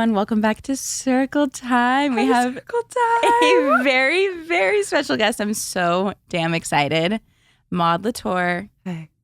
everyone. Welcome back to Circle Time. We have Circle Time. a very, very special guest. I'm so damn excited. Maude Latour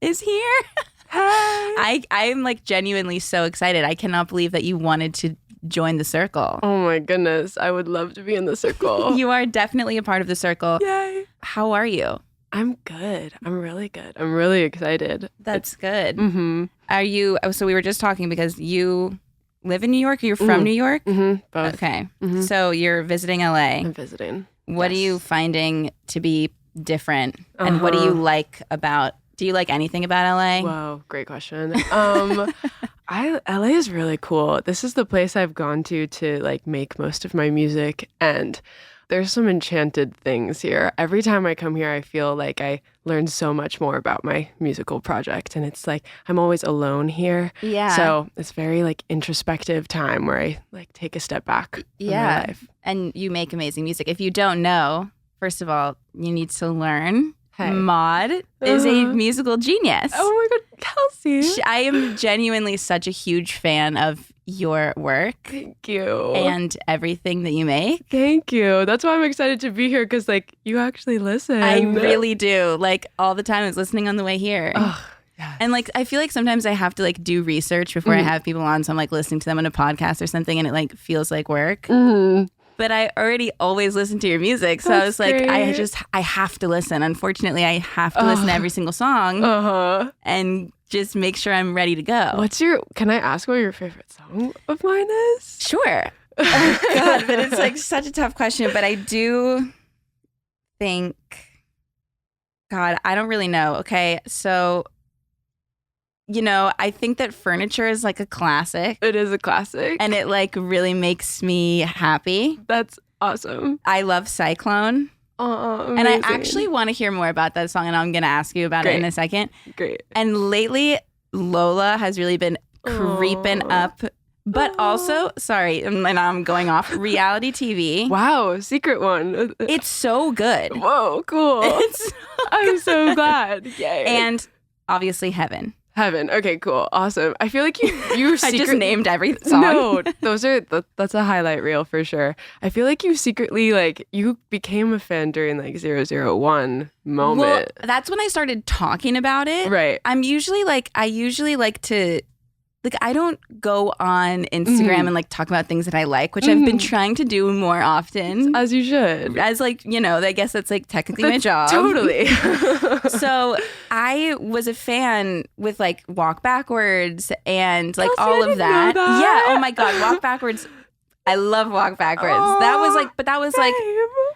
is here. Hi. I'm like genuinely so excited. I cannot believe that you wanted to join the circle. Oh my goodness. I would love to be in the circle. You are definitely a part of the circle. Yay. How are you? I'm good. I'm really good. I'm really excited. That's good. Mm-hmm. Are you, so we were just talking because you live in New York or you're from New York? Mm-hmm. Both. Okay. Mm-hmm. So you're visiting LA. I'm visiting. What are you finding to be different? And Uh-huh. what do you like about, do you like anything about LA? Wow, great question. LA is really cool. This is the place I've gone to like make most of my music, and there's some enchanted things here. Every time I come here, I feel like I learn so much more about my musical project, and it's like I'm always alone here. Yeah. So it's very like introspective time where I like take a step back from my life. And you make amazing music. If you don't know, first of all, you need to learn. Hey. Maude is a musical genius. Oh my God, Kelsey. I am genuinely such a huge fan of your work. Thank you. And everything that you make. Thank you. That's why I'm excited to be here, because like you actually listen. I really do. Like all the time I was listening on the way here. Oh, yes. And like I feel like sometimes I have to like do research before I have people on. So I'm like listening to them on a podcast or something and it like feels like work. Mm-hmm. But I already always listen to your music. So I was like, great. I have to listen. Unfortunately, I have to listen to every single song and just make sure I'm ready to go. Can I ask what your favorite song of mine is? Sure. Oh, God, but it's like such a tough question. But I do think, God, I don't really know. Okay. So, you know, I think that Furniture is like a classic. It is a classic. And it like really makes me happy. That's awesome. I love Cyclone. Oh, and I actually want to hear more about that song, and I'm going to ask you about it in a second. Great. And lately, Lola has really been creeping up. But also, sorry, and I'm going off, reality TV. Wow, secret one. It's so good. Whoa, cool. I'm so glad. Yay. And obviously Heaven. Heaven. Okay, cool. Awesome. I feel like you I just named every song. No, that's a highlight reel for sure. I feel like you secretly, like, you became a fan during like 001 moment. Well, that's when I started talking about it. Right. I usually like to, like, I don't go on Instagram and like talk about things that I like, which I've been trying to do more often. As you should. As like, you know, I guess that's like technically my job. Totally. So I was a fan with like Walk Backwards and like Kelsey, all I of didn't that. know that. Yeah. Oh my God. Walk Backwards. I love Walk Backwards. That was like,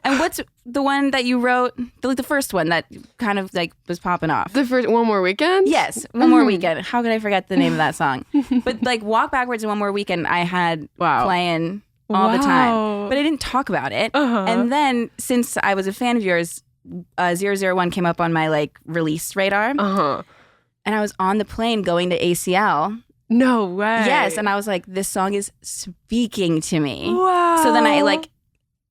and what's the one that you wrote? The first one that kind of like was popping off. The first One More Weekend? Yes, One More Weekend. How could I forget the name of that song? But like Walk Backwards and One More Weekend, I had playing all the time, but I didn't talk about it. And then since I was a fan of yours, 001 came up on my like release radar, and I was on the plane going to ACL. No way. Yes, and I was like, this song is speaking to me. Wow. So then I like,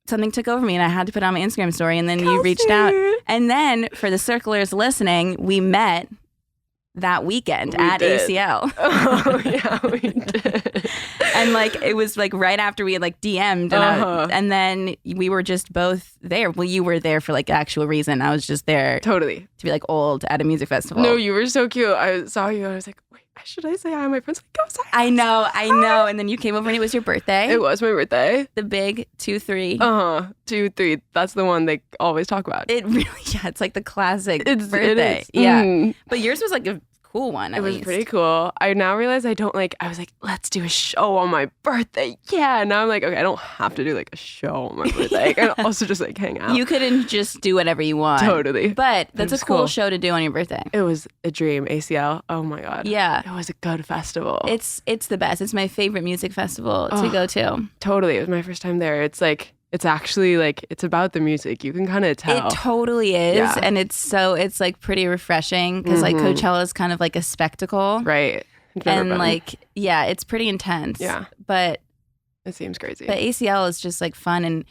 something took over me and I had to put on my Instagram story, and then you reached out. And then for the circlers listening, we met that weekend at ACL. Oh, yeah, we did. And like, it was like right after we had like DM'd and then we were just both there. Well, you were there for like actual reason. I was just there Totally. to be like old at a music festival. No, you were so cute. I saw you and I was like, wait, should I say hi? My friend's like, go say hi. I know. And then you came over and it was your birthday. It was my birthday. The big 2-3. 2-3. That's the one they always talk about. It really, it's like the classic birthday. It is. Yeah. But yours was like a cool one, at least. It was pretty cool. I now realize I was like, let's do a show on my birthday. Yeah. And now I'm like, okay, I don't have to do like a show on my birthday. I can also just like hang out. You couldn't just do whatever you want. Totally. But that's a cool show to do on your birthday. It was a dream. ACL. Oh my God. Yeah. It was a good festival. It's the best. It's my favorite music festival to go to. Totally. It was my first time there. It's like, it's actually like, it's about the music. You can kind of tell. It totally is. Yeah. And it's like pretty refreshing because like Coachella is kind of like a spectacle. Right. And like, yeah, it's pretty intense. Yeah. But it seems crazy. But ACL is just like fun. And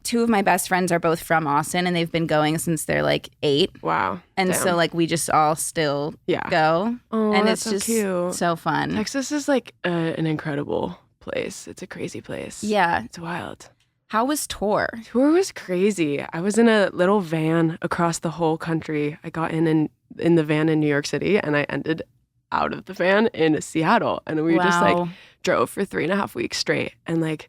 two of my best friends are both from Austin and they've been going since they're like 8. Wow. And so like we just all still go. Oh, and that's it's just cute. so fun. Texas is like an incredible place. It's a crazy place. Yeah. It's wild. How was tour? Tour was crazy. I was in a little van across the whole country. I got in the van in New York City, and I ended out of the van in Seattle. And we just like drove for 3.5 weeks straight. And like,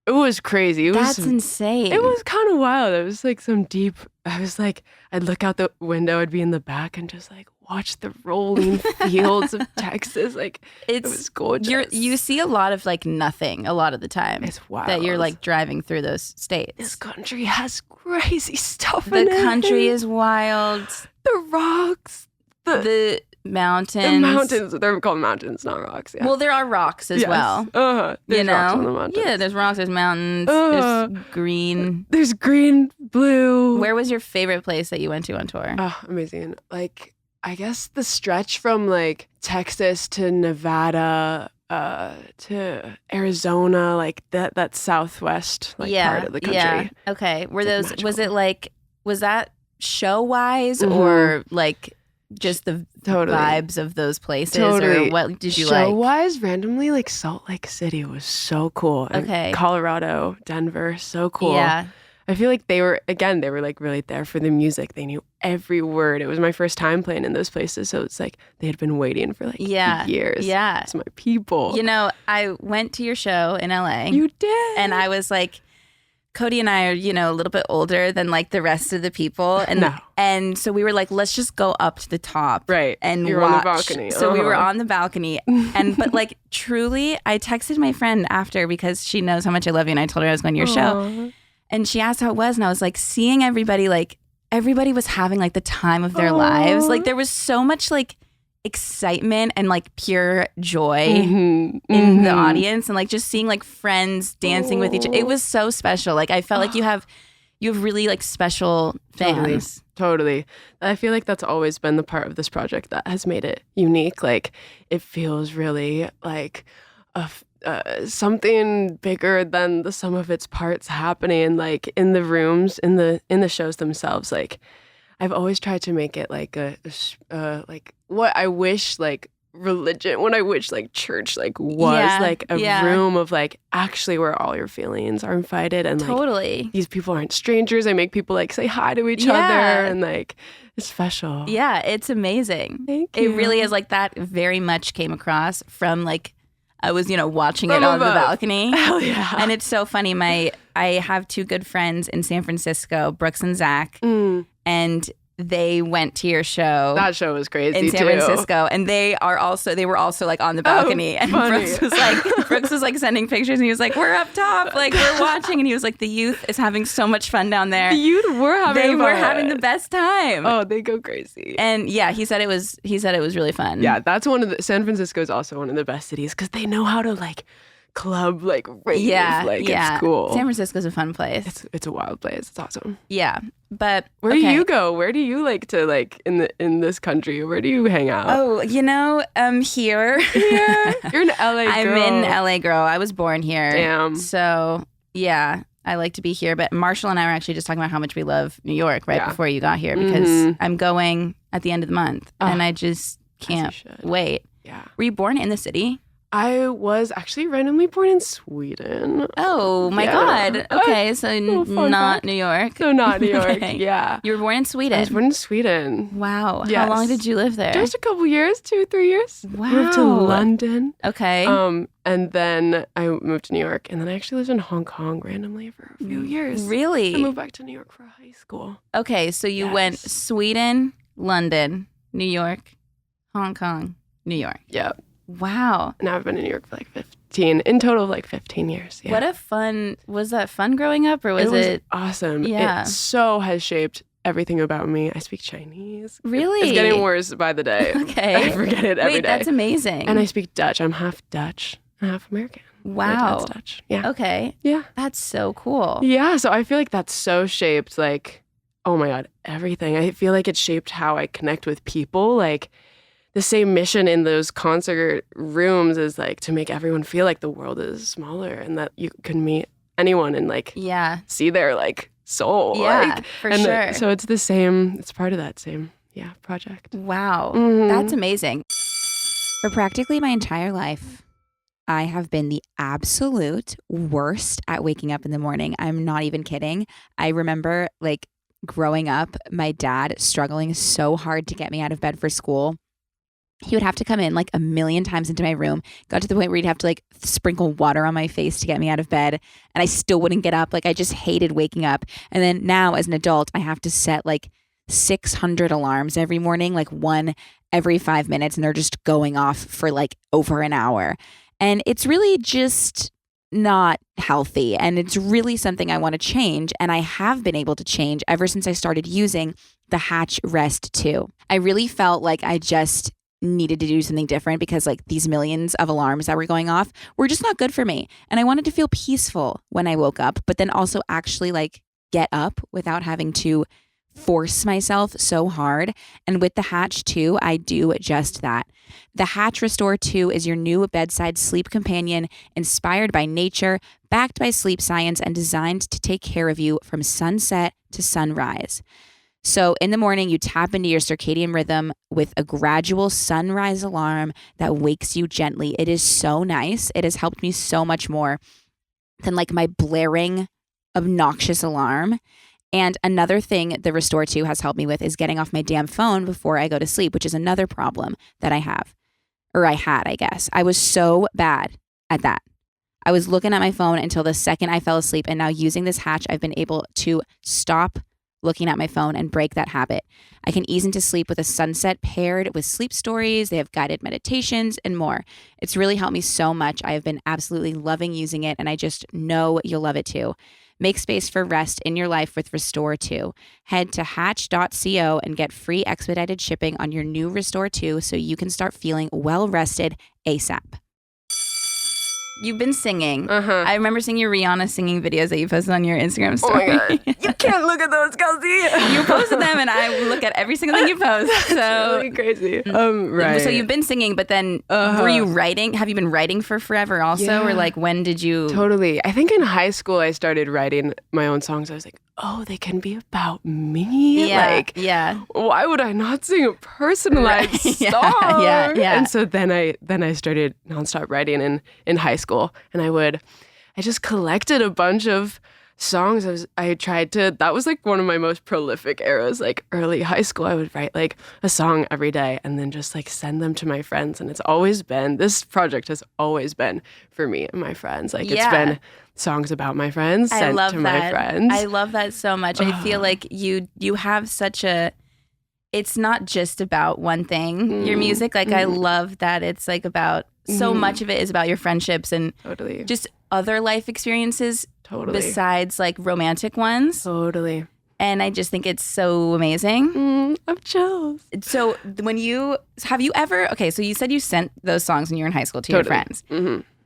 it was crazy. That's insane. It was kind of wild. It was like some deep, I was like, I'd look out the window, I'd be in the back and just like watch the rolling fields of Texas. Like, it was gorgeous. You see a lot of like nothing a lot of the time. It's wild. That you're like driving through those states. This country has crazy stuff in it. The country is wild. The rocks. The mountains. The mountains. They're called mountains, not rocks. Yeah. Well, there are rocks as well. There's rocks on the mountains. Yeah, there's rocks, there's mountains, there's green. There's green, blue. Where was your favorite place that you went to on tour? Oh, amazing. Like, I guess the stretch from like Texas to Nevada to Arizona, like that southwest part of the country. Yeah. Okay. Was that show wise or like just the vibes of those places? Or what did you like? Show wise, randomly, like Salt Lake City was so cool. Okay. And Colorado, Denver, so cool. Yeah. I feel like they were like really there for the music. They knew every word. It was my first time playing in those places. So it's like they had been waiting for like years. Yeah. It's my people. You know, I went to your show in LA. You did. And I was like, Cody and I are, a little bit older than like the rest of the people. And so we were like, let's just go up to the top. Right. And You're watch. on the balcony. So we were on the balcony. But like truly, I texted my friend after because she knows how much I love you. And I told her I was going to your show. And she asked how it was. And I was like, seeing everybody was having like the time of their lives. Like there was so much like excitement and like pure joy in the audience, and like just seeing like friends dancing with each other. It was so special. Like I felt like you have really like special fans. Totally. I feel like that's always been the part of this project that has made it unique. Like it feels really like something bigger than the sum of its parts happening like in the rooms, in the shows themselves. Like I've always tried to make it like like what I wish like religion, what I wish like church like was like a room of like actually where all your feelings are invited, and like these people aren't strangers. I make people like say hi to each other, and like it's special. Yeah, it's amazing. Thank you. It really is. Like that very much came across from like I was, watching it on the balcony. Hell yeah. And it's so funny. I have two good friends in San Francisco, Brooks and Zach, and they went to your show. That show was crazy in San Francisco, and they were also like on the balcony. And Brooks was like sending pictures, and he was like, "We're up top, like we're watching." And he was like, "The youth is having so much fun down there. The youth were having the best time. Oh, they go crazy." And yeah, he said it was really fun. Yeah, that's San Francisco is also one of the best cities because they know how to like club like rave. It's cool. San Francisco's a fun place. It's a wild place. It's awesome. Yeah. But where do you go? Where do you like to like in this country? Where do you hang out? Oh, here. Here. You're an LA girl. I'm an LA girl. I was born here. Damn. So yeah, I like to be here. But Marshall and I were actually just talking about how much we love New York before you got here, because I'm going at the end of the month, and I just can't wait. Yeah. Were you born in the city? I was actually randomly born in Sweden. Oh my God. Okay, so not New York. So not New York, yeah. You were born in Sweden? I was born in Sweden. Wow. Yes. How long did you live there? Just a couple years, 2-3 years. Wow. Moved to London. Okay. And then I moved to New York, and then I actually lived in Hong Kong randomly for a few years. Really? I moved back to New York for high school. Okay, so you went Sweden, London, New York, Hong Kong, New York. Yep. Wow. Now I've been in New York for like 15 years. Yeah. Was that fun growing up, or was it? Awesome. Yeah. It so has shaped everything about me. I speak Chinese. Really? It's getting worse by the day. Okay. I forget it every day. That's amazing. And I speak Dutch. I'm half Dutch and half American. Wow. My dad's Dutch. Yeah. Okay. Yeah. That's so cool. Yeah. So I feel like that's so shaped like, oh my God, everything. I feel like it shaped how I connect with people. Like, the same mission in those concert rooms is like to make everyone feel like the world is smaller and that you can meet anyone and like see their like soul. Yeah, like, for sure. So it's the same. It's part of that same project. Wow, that's amazing. For practically my entire life, I have been the absolute worst at waking up in the morning. I'm not even kidding. I remember like growing up, my dad struggling so hard to get me out of bed for school. He would have to come in like a million times into my room, got to the point where he'd have to like sprinkle water on my face to get me out of bed. And I still wouldn't get up. Like I just hated waking up. And then now as an adult, I have to set like 600 alarms every morning, like one every 5 minutes. And they're just going off for like over an hour. And it's really just not healthy. And it's really something I want to change. And I have been able to change ever since I started using the Hatch Rest 2. I really felt like I just needed to do something different because like these millions of alarms that were going off were just not good for me. And I wanted to feel peaceful when I woke up, but then also actually like get up without having to force myself so hard. And with the Hatch 2, I do just that. The Hatch Restore 2 is your new bedside sleep companion, inspired by nature, backed by sleep science, and designed to take care of you from sunset to sunrise. So in the morning, you tap into your circadian rhythm with a gradual sunrise alarm that wakes you gently. It is so nice. It has helped me so much more than like my blaring, obnoxious alarm. And another thing the Restore 2 has helped me with is getting off my damn phone before I go to sleep, which is another problem that I have, or I had, I guess. I was so bad at that. I was looking at my phone until the second I fell asleep. And now using this Hatch, I've been able to stop looking at my phone and break that habit. I can ease into sleep with a sunset paired with sleep stories. They have guided meditations and more. It's really helped me so much. I have been absolutely loving using it, and I just know you'll love it too. Make space for rest in your life with Restore 2. Head to hatch.co and get free expedited shipping on your new Restore 2 so you can start feeling well rested ASAP. You've been singing. I remember seeing your Rihanna singing videos that you posted on your Instagram story. Oh my God. You can't look at those, Kelsey. You posted them and I look at every single thing you post. So really crazy. Right. So you've been singing, but then were you writing? Have you been writing for forever also? Yeah. Or like when did you? Totally. I think in high school I started writing my own songs. I was like, oh, they can be about me. Yeah. Why would I not sing a personalized song? Yeah. And so then I started nonstop writing in high school, and I just collected a bunch of songs. That was like one of my most prolific eras, like early high school. I would write like a song every day and then just like send them to my friends. And this project has always been for me and my friends. Like it's been songs about my friends sent to my friends. I love that so much. I feel like you have it's not just about one thing, your music. Like I love that it's like about, so much of it is about your friendships and just other life experiences besides like romantic ones. Totally. And I just think it's so amazing. I'm chills. So have you ever, okay, so you said you sent those songs when you were in high school to your friends.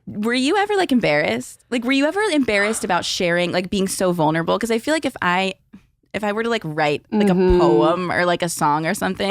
Were you ever like embarrassed? Like, were you ever embarrassed about sharing, like being so vulnerable? Because I feel like if I were to like write like a poem or like a song or something,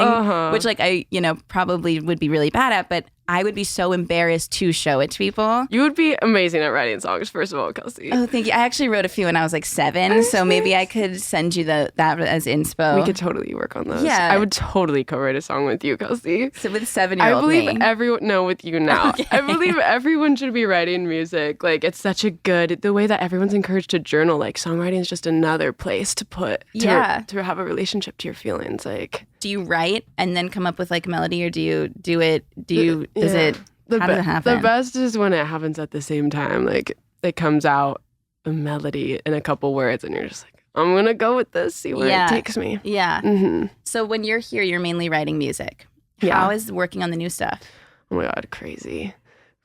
which like I, probably would be really bad at, but I would be so embarrassed to show it to people. You would be amazing at writing songs, first of all, Kelsey. Oh, thank you. I actually wrote a few when I was like 7, so maybe I could send you that as inspo. We could totally work on those. Yeah. I would totally co-write a song with you, Kelsey. So with 7-year-old me. With you now. Okay. I believe everyone should be writing music. Like, it's such a the way that everyone's encouraged to journal, like songwriting is just another place to to have a relationship to your feelings. Like, do you write and then come up with like a melody, or do you do it? How does it happen? The best is when it happens at the same time. Like, it comes out a melody in a couple words and you're just like, I'm going to go with this, see where it takes me. Yeah. So when you're here, you're mainly writing music. How is working on the new stuff? Oh my God, crazy.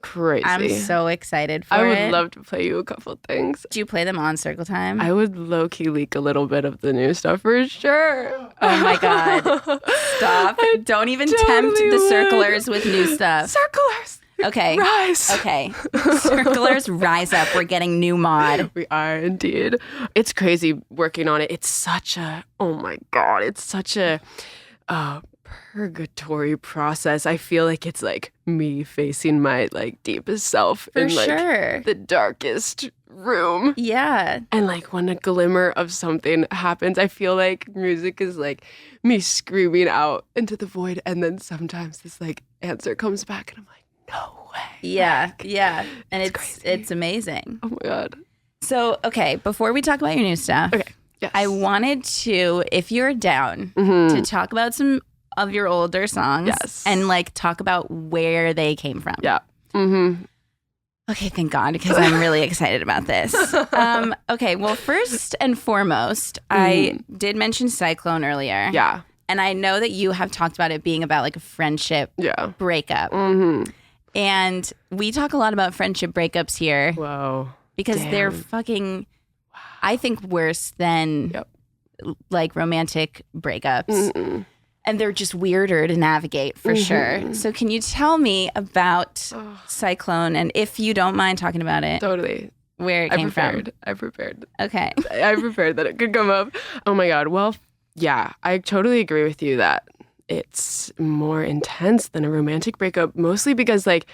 I'm so excited for it. I would love to play you a couple things. Do you play them on Circle Time? I would low-key leak a little bit of the new stuff for sure. Oh my God. Stop. Don't even tempt the circlers with new stuff. Circlers! Okay. Rise. Okay. Circlers, rise up. We're getting new mod. We are indeed. It's crazy working on it. It's such a, oh my God, it's such a purgatory process. I feel like it's like me facing my like deepest self in like the darkest room. Yeah. And like when a glimmer of something happens, I feel like music is like me screaming out into the void, and then sometimes this like answer comes back and I'm like, no way. Yeah, yeah. And it's crazy. It's amazing. Oh my God. So, okay, before we talk about your new stuff, yes. I wanted to, if you're down, to talk about some of your older songs and like talk about where they came from. Yeah. Okay, thank God, because I'm really excited about this. Okay, well, first and foremost, I did mention Cyclone earlier. Yeah. And I know that you have talked about it being about like a friendship breakup. And we talk a lot about friendship breakups here. Whoa. Because they're fucking, I think, worse than like romantic breakups. And they're just weirder to navigate for sure. So can you tell me about Cyclone, and if you don't mind talking about it? Totally. Where it came from? I prepared. Okay. I prepared that it could come up. Oh my God. Well, yeah, I totally agree with you that it's more intense than a romantic breakup, mostly because like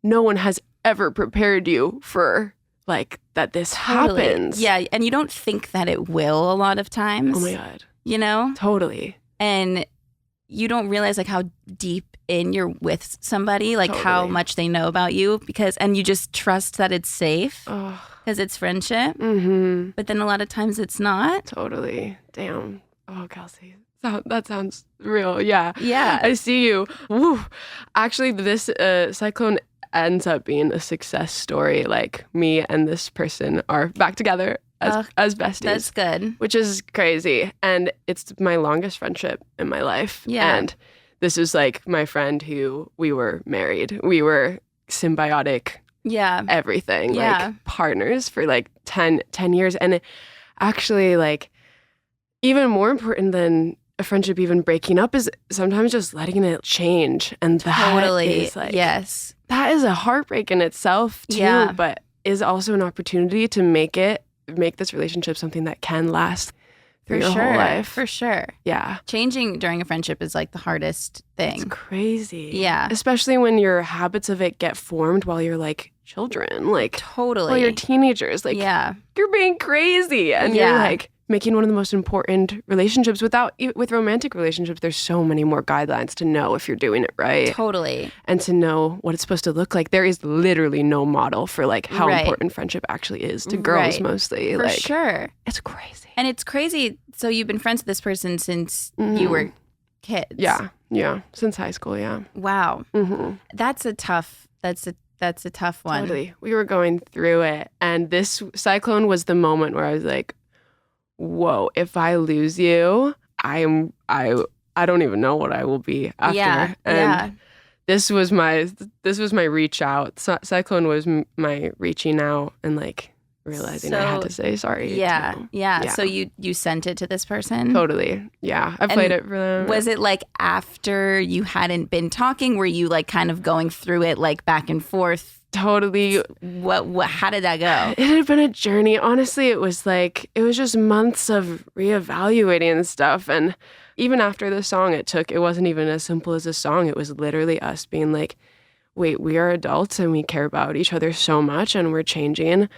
no one has ever prepared you for like that this happens. Yeah, and you don't think that it will a lot of times. Oh my God. You know? Totally. And you don't realize like how deep in you're with somebody, like how much they know about you, and you just trust that it's safe because it's friendship. But then a lot of times it's not. Totally. Damn. Oh, Kelsey. That sounds real. Yeah. Yeah. I see you. Woo. Actually, this Cyclone ends up being a success story. Like me and this person are back together as besties. That's good. Which is crazy. And it's my longest friendship in my life. Yeah. And this is like my friend who we were married. We were symbiotic. Yeah. Everything. Like partners for like 10 years. And it actually like even more important than a friendship even breaking up is sometimes just letting it change. And that is like, that is a heartbreak in itself too, but is also an opportunity to make this relationship something that can last through your whole life. For sure. Yeah. Changing during a friendship is like the hardest thing. It's crazy. Yeah. Especially when your habits of it get formed while you're like children, like totally. while you're teenagers, like you're being crazy and you're like making one of the most important relationships. With romantic relationships, there's so many more guidelines to know if you're doing it right. Totally. And to know what it's supposed to look like. There is literally no model for like how important friendship actually is to girls mostly. For like, sure. It's crazy. And it's crazy. So you've been friends with this person since you were kids. Yeah. Yeah. Since high school. Yeah. Wow. That's a tough one. Totally. We were going through it. And this Cyclone was the moment where I was like, whoa, if I lose you, I don't even know what I will be after. Yeah, and this was my reach out. Cyclone was my reaching out and like realizing I had to say sorry. Yeah. So you sent it to this person? Totally. Yeah. I played it for them. Was it like after you hadn't been talking? Were you like kind of going through it like back and forth? Totally. What how did that go? It had been a journey. Honestly, it was just months of reevaluating stuff. And even after the song it wasn't even as simple as a song. It was literally us being like, wait, we are adults and we care about each other so much and we're changing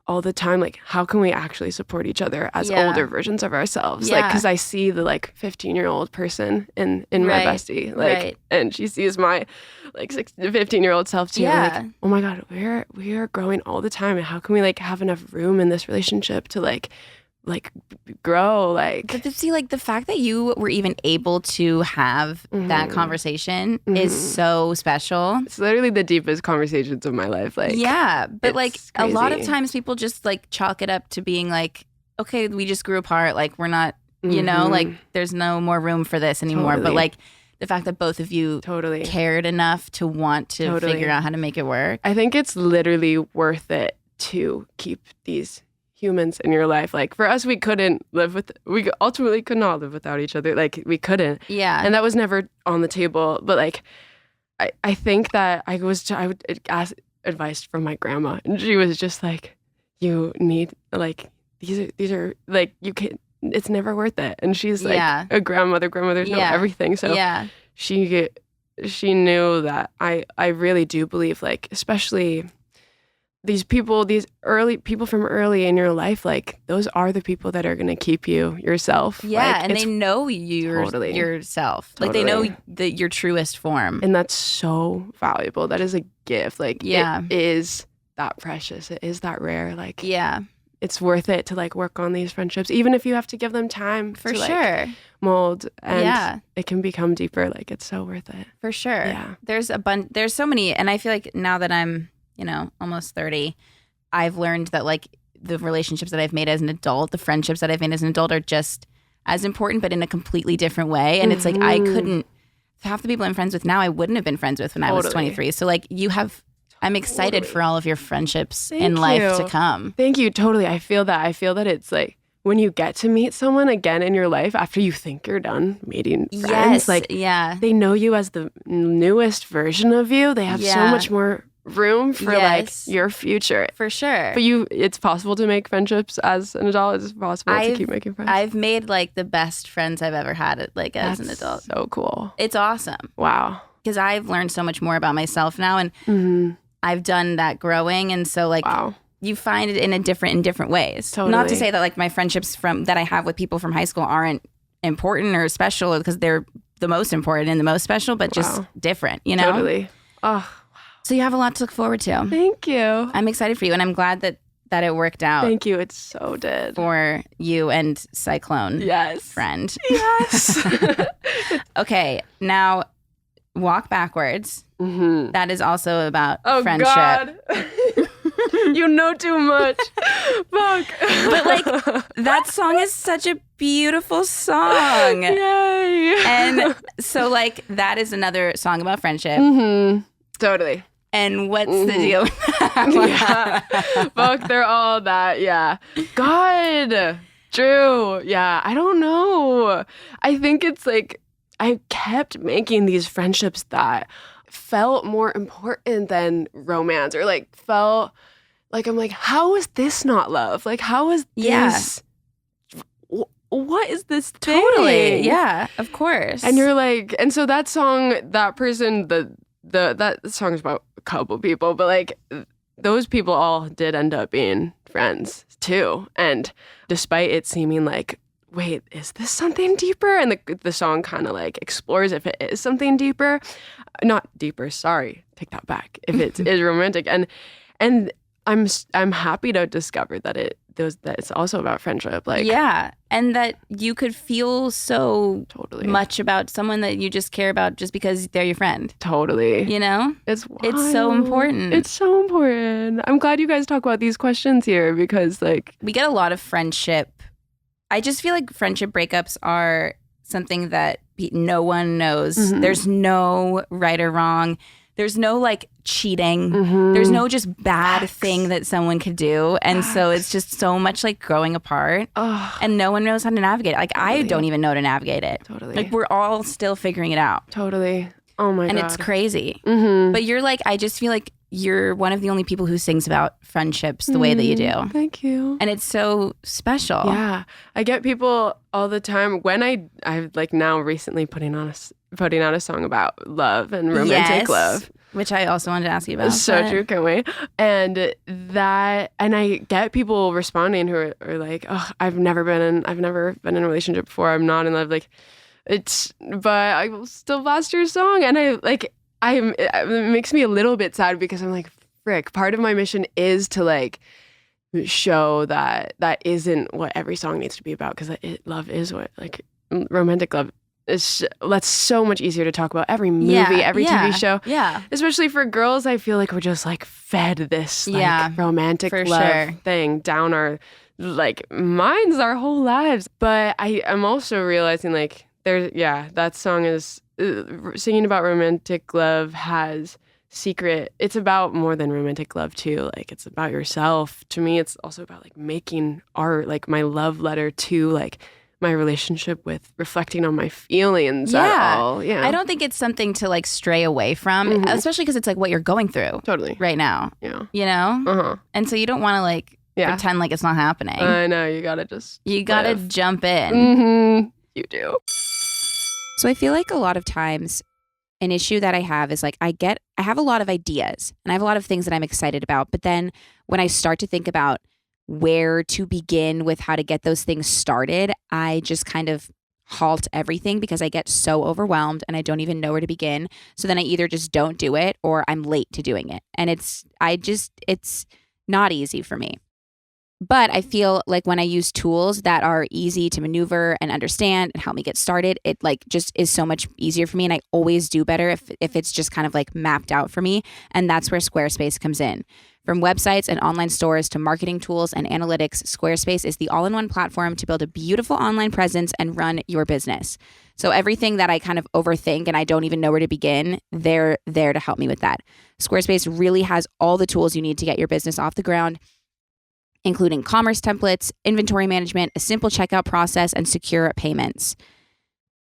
all the time. Like, how can we actually support each other as older versions of ourselves? Like, because I see the like 15-year-old person in my bestie, like, and she sees my like 15-year-old self too. Like, oh my God, we are growing all the time, and how can we like have enough room in this relationship to like grow? Like, but to see like the fact that you were even able to have that conversation is so special. It's literally the deepest conversations of my life. Like, but like crazy. A lot of times people just like chalk it up to being like, okay, we just grew apart, like we're not, you know, like there's no more room for this anymore. But like the fact that both of you cared enough to want to figure out how to make it work. I think it's literally worth it to keep these humans in your life. Like for us, we ultimately could not live without each other. Like we couldn't. Yeah. And that was never on the table. But like, I think that I would ask advice from my grandma, and she was just like, you need like, these are like, you can, it's never worth it. And she's like a grandmother. Grandmothers know everything. So she knew that I really do believe, like, especially these early people from early in your life, like those are the people that are going to keep you yourself. Yeah, like, and they know yourself. Like they know your truest form. And that's so valuable. That is a gift. Like it is that precious. It is that rare. Like it's worth it to like work on these friendships, even if you have to give them time for to sure like mold, and it can become deeper. Like it's so worth it. For sure. Yeah. There's so many, and I feel like now that I'm almost 30, I've learned that like the relationships that I've made as an adult, the friendships that I've made as an adult are just as important, but in a completely different way. And it's like, I couldn't, half the people I'm friends with now, I wouldn't have been friends with when I was 23. So like I'm excited for all of your friendships in life to come. Thank you. Totally. I feel that it's like when you get to meet someone again in your life after you think you're done meeting friends, like they know you as the newest version of you. They have so much more room for like your future. For sure. But it's possible to make friendships as an adult. It's possible to keep making friends. I've made like the best friends I've ever had as an adult. So cool. It's awesome. Wow. Because I've learned so much more about myself now, and I've done that growing, and so like you find it in different ways. Totally. Not to say that like my friendships that I have with people from high school aren't important or special, because they're the most important and the most special, but just different, Totally. Oh. So you have a lot to look forward to. Thank you. I'm excited for you, and I'm glad that it worked out. Thank you. It so did. For you and Cyclone. Friend. Yes. Okay, now walk backwards. That is also about friendship. God. You know too much. Fuck. But like that song is such a beautiful song. Yay. And so like that is another song about friendship. Totally. And what's the deal with that? Fuck, they're all that. Yeah. God. True. Yeah. I don't know. I think it's like I kept making these friendships that felt more important than romance, or like felt like I'm like, how is this not love? Like, how is this? What is this thing? Totally. Yeah, of course. And you're like, and so that song, that person, that song is about a couple people, but like those people all did end up being friends too. And despite it seeming like, wait, is this something deeper? And the song kind of like explores if it is something deeper. Not deeper, sorry, take that back. If it is romantic. And I'm happy to discover that it's also about friendship. Like, yeah, and that you could feel so much about someone that you just care about just because they're your friend. Totally. It's so important. It's so important. I'm glad you guys talk about these questions here, because like we get a lot of friendship. I just feel like friendship breakups are something that no one knows. There's no right or wrong. There's no like cheating. There's no just bad thing that someone could do. And so it's just so much like growing apart. And no one knows how to navigate it. Like I don't even know how to navigate it. Like we're all still figuring it out. Oh my God. And it's crazy. But you're like, I just feel like you're one of the only people who sings about friendships the way that you do. Thank you. And it's so special. Yeah. I get people all the time when I like now recently putting out a song about love and romantic love. Which I also wanted to ask you about. So true, can't wait. And I get people responding who are like, oh, I've never been in a relationship before. I'm not in love. Like, but I will still blast your song. And it makes me a little bit sad, because I'm like, frick, part of my mission is to like show that isn't what every song needs to be about, because love is what, like, romantic love is. That's so much easier to talk about. Every movie, every TV show. Yeah. Especially for girls, I feel like we're just like fed this like romantic love thing down our like minds our whole lives. But I'm also realizing like that song is singing about romantic love has it's about more than romantic love too. Like it's about yourself. To me, it's also about like making art, like my love letter to like my relationship with, reflecting on my feelings at all. Yeah. I don't think it's something to like stray away from, especially because it's like what you're going through right now. Yeah. And so you don't want to like pretend like it's not happening. I know. You gotta jump in. You do. So I feel like a lot of times an issue that I have is like I have a lot of ideas and I have a lot of things that I'm excited about. But then when I start to think about where to begin with how to get those things started, I just kind of halt everything because I get so overwhelmed and I don't even know where to begin. So then I either just don't do it or I'm late to doing it. And it's not easy for me. But I feel like when I use tools that are easy to maneuver and understand and help me get started, it like just is so much easier for me. And I always do better if it's just kind of like mapped out for me. And that's where Squarespace comes in. From websites and online stores to marketing tools and analytics, Squarespace is the all-in-one platform to build a beautiful online presence and run your business. So everything that I kind of overthink and I don't even know where to begin, they're there to help me with that. Squarespace really has all the tools you need to get your business off the ground, including commerce templates, inventory management, a simple checkout process, and secure payments.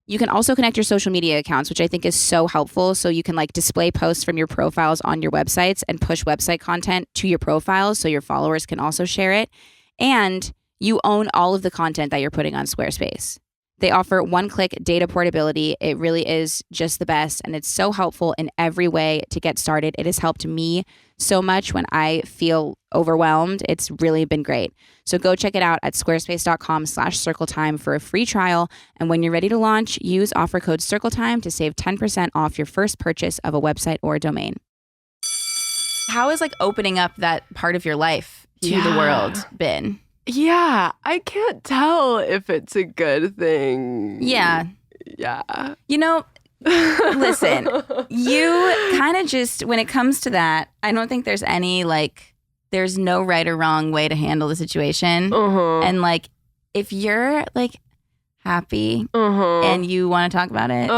You can also connect your social media accounts, which I think is so helpful. So you can like display posts from your profiles on your websites and push website content to your profiles so your followers can also share it. And you own all of the content that you're putting on Squarespace. They offer one-click data portability. It really is just the best, and it's so helpful in every way to get started. It has helped me so much when I feel overwhelmed. It's really been great. So go check it out at squarespace.com/circletime for a free trial. And when you're ready to launch, use offer code circletime to save 10% off your first purchase of a website or a domain. How is like opening up that part of your life to the world been? Yeah, I can't tell if it's a good thing. Yeah. You know, listen, you kind of just, when it comes to that, I don't think there's any like, there's no right or wrong way to handle the situation. And like, if you're like happy and you want to talk about it,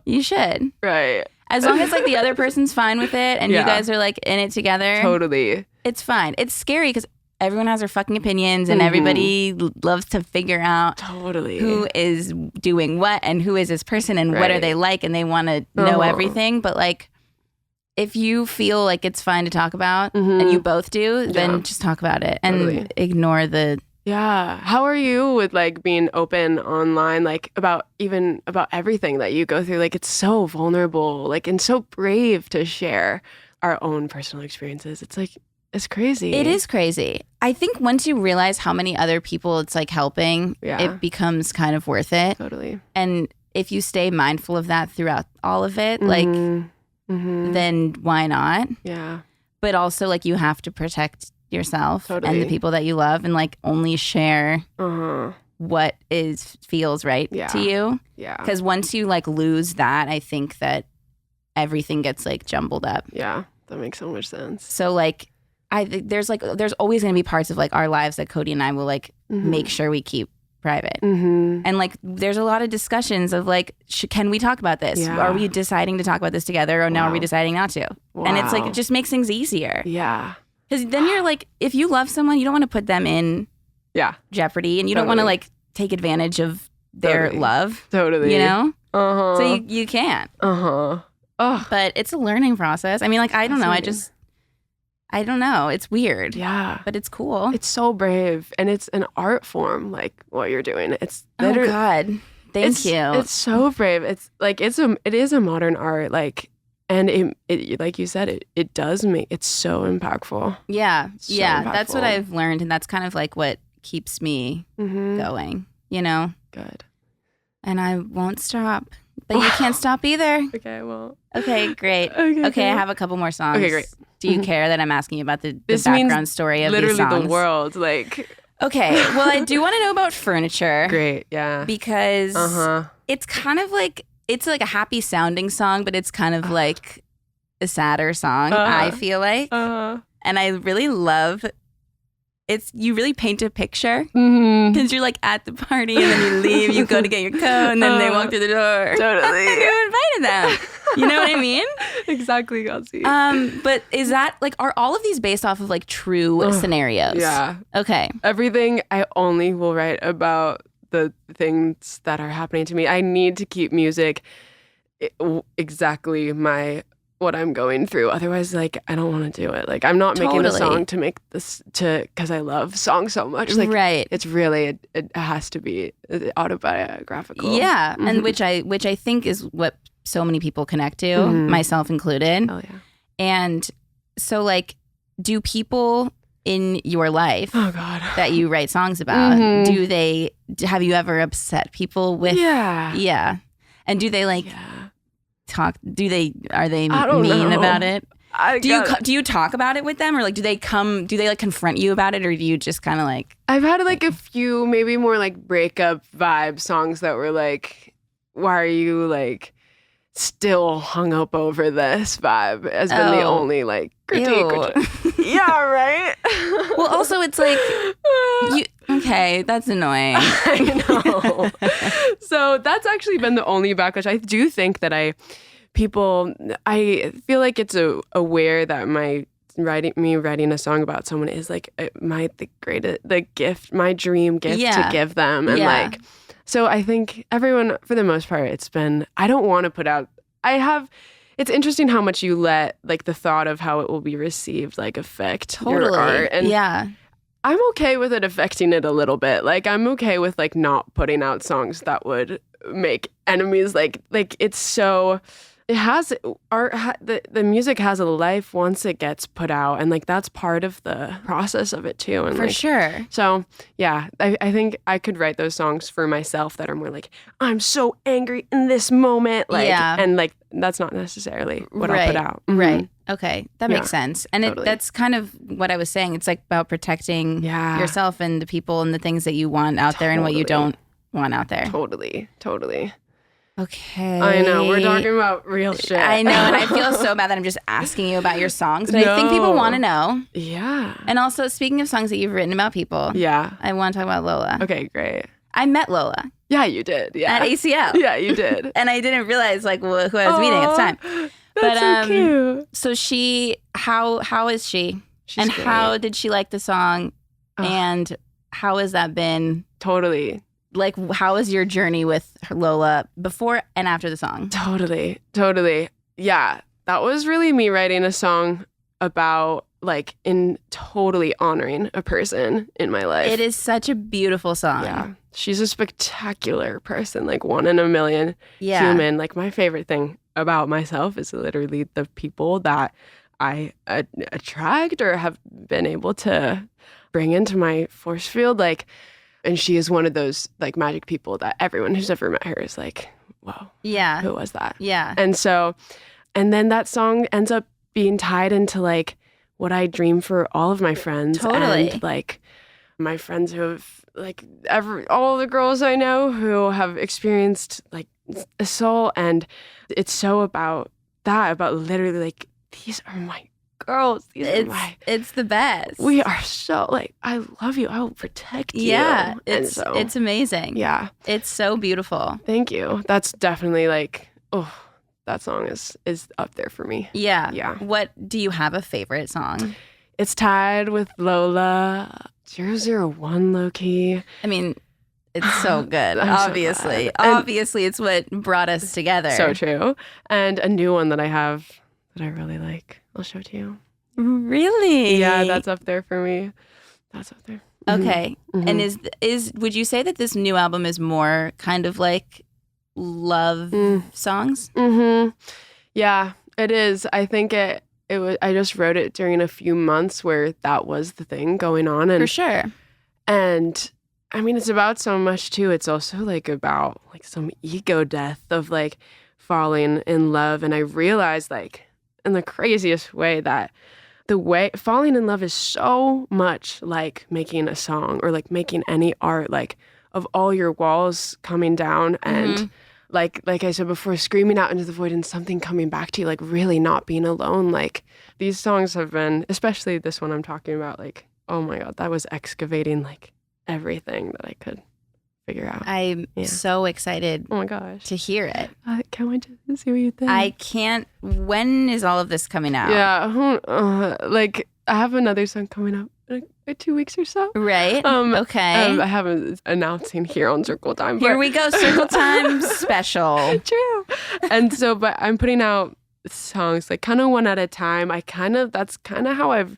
you should. Right. As long as like the other person's fine with it and you guys are like in it together. Totally. It's fine. It's scary because everyone has their fucking opinions and everybody loves to figure out who is doing what and who is this person and what are they like and they want to know everything. But like, if you feel like it's fine to talk about and you both do, then just talk about it and ignore the... Yeah. How are you with like being open online, like about everything that you go through? Like it's so vulnerable, like and so brave to share our own personal experiences. It's like, it's crazy. It is crazy. I think once you realize how many other people it's like helping, it becomes kind of worth it. Totally. And if you stay mindful of that throughout all of it, like, then why not? Yeah. But also like you have to protect yourself and the people that you love and like only share what feels right to you. Yeah. Because once you like lose that, I think that everything gets like jumbled up. Yeah. That makes so much sense. So like, there's always going to be parts of like our lives that Cody and I will like make sure we keep private. And like there's a lot of discussions of like, can we talk about this? Are we deciding to talk about this together or now are we deciding not to? And it's like, it just makes things easier. Yeah. Because then you're like, if you love someone, you don't want to put them in jeopody and you don't want to like take advantage of their love. Totally. You know? So you can't. But it's a learning process. I mean, like, I don't know. I don't know. It's weird. Yeah. But it's cool. It's so brave. And it's an art form, like what you're doing. It's oh God. Thank you. It's so brave. It's like it is a modern art, like, and it like you said, it does make it's so impactful. Yeah. So impactful. That's what I've learned, and that's kind of like what keeps me going, you know? Good. And I won't stop. But you can't stop either. Okay, well. Okay, great. Okay, I have a couple more songs. Okay, great. Do you care that I'm asking you about the background story of these songs? Literally the world, like. Okay, well, I do want to know about Furniture. Great, yeah. Because it's kind of like, it's like a happy sounding song, but it's kind of like a sadder song, I feel like. And I really love you really paint a picture because you're like at the party and then you leave, you go to get your coat and then they walk through the door. Totally. You invited them. You know what I mean? Exactly, Kelsey. But is that like, are all of these based off of like true scenarios? Yeah. Okay. Everything I only will write about the things that are happening to me. I need to keep music exactly what I'm going through. Otherwise, like, I don't want to do it. Like, I'm not making a song to make this because I love songs so much. Like, it's really, it has to be autobiographical. Yeah. And which I think is what so many people connect to, myself included. Oh yeah. And so like, do people in your life that you write songs about, have you ever upset people with? Yeah. And do they like talk, are they mean about it? Do you talk about it with them, or like do they like confront you about it, or do you just kind of like? I've had like a few maybe more like breakup vibe songs that were like, why are you like still hung up over this vibe has been the only like critique. Yeah, right. Well, also it's like okay, that's annoying. I know. So that's actually been the only backlash. I do think that I feel like it's aware that me writing a song about someone is like my dream gift to give them, and like, so I think everyone, for the most part, it's been, I don't want to put out, it's interesting how much you let like the thought of how it will be received like affect your art. And I'm okay with it affecting it a little bit. Like I'm okay with like not putting out songs that would make enemies. Like it's so, it has art. The music has a life once it gets put out, and like that's part of the process of it too. And for sure. So yeah, I think I could write those songs for myself that are more like, I'm so angry in this moment, like, and like that's not necessarily what I'll put out. Right. Okay, that makes sense. And that's kind of what I was saying. It's like about protecting yourself and the people and the things that you want out there and what you don't want out there. Totally. Okay. I know. We're talking about real shit. I know. And I feel so bad that I'm just asking you about your songs. But I think people want to know. Yeah. And also, speaking of songs that you've written about people. Yeah. I want to talk about Lola. Okay, great. I met Lola. Yeah, you did. Yeah. At ACL. Yeah, you did. And I didn't realize like who I was meeting at the time. That's so cute. So how is she? She's and great. How did she like the song? And how has that been? Totally. Like, how was your journey with Lola before and after the song? Totally. Yeah, that was really me writing a song about like in totally honoring a person in my life. It is such a beautiful song. Yeah. She's a spectacular person, like one in a million human. Like my favorite thing about myself is literally the people that I attract or have been able to bring into my force field. Like, and she is one of those like magic people that everyone who's ever met her is like, whoa. Yeah. Who was that? Yeah. And so, and then that song ends up being tied into like what I dream for all of my friends. Totally. And like my friends who have like all the girls I know who have experienced like assault. And it's so about that, about literally like, these are my girls. It's the best. We are so like, I love you. I will protect you. Yeah, it's amazing. Yeah, it's so beautiful. Thank you. That's definitely like, that song is up there for me. Yeah. What do you have a favorite song? It's tied with Lola. 001 low key. I mean, it's so good. Obviously, it's what brought us together. So true. And a new one that I have that I really like. I'll show it to you. Really? Yeah, that's up there for me. That's up there. Okay. And is would you say that this new album is more kind of like love songs? Yeah, it is. I think it was. I just wrote it during a few months where that was the thing going on, and for sure. And I mean, it's about so much too. It's also like about like some ego death of like falling in love, and I realized like in the craziest way that the way falling in love is so much like making a song or like making any art, like of all your walls coming down and like I said before, screaming out into the void and something coming back to you, like really not being alone. Like these songs have been, especially this one I'm talking about, like, oh my God, that was excavating like everything that I could figure out. I'm so excited. Oh my gosh. To hear it. I can't wait to see what you think. I can't. When is all of this coming out? Yeah. Like I have another song coming up in like 2 weeks or so. Right. Okay. I haven't announcing here on Circle Time. Here we go. Circle Time special. True. And so, but I'm putting out songs like kind of one at a time. That's kind of how I've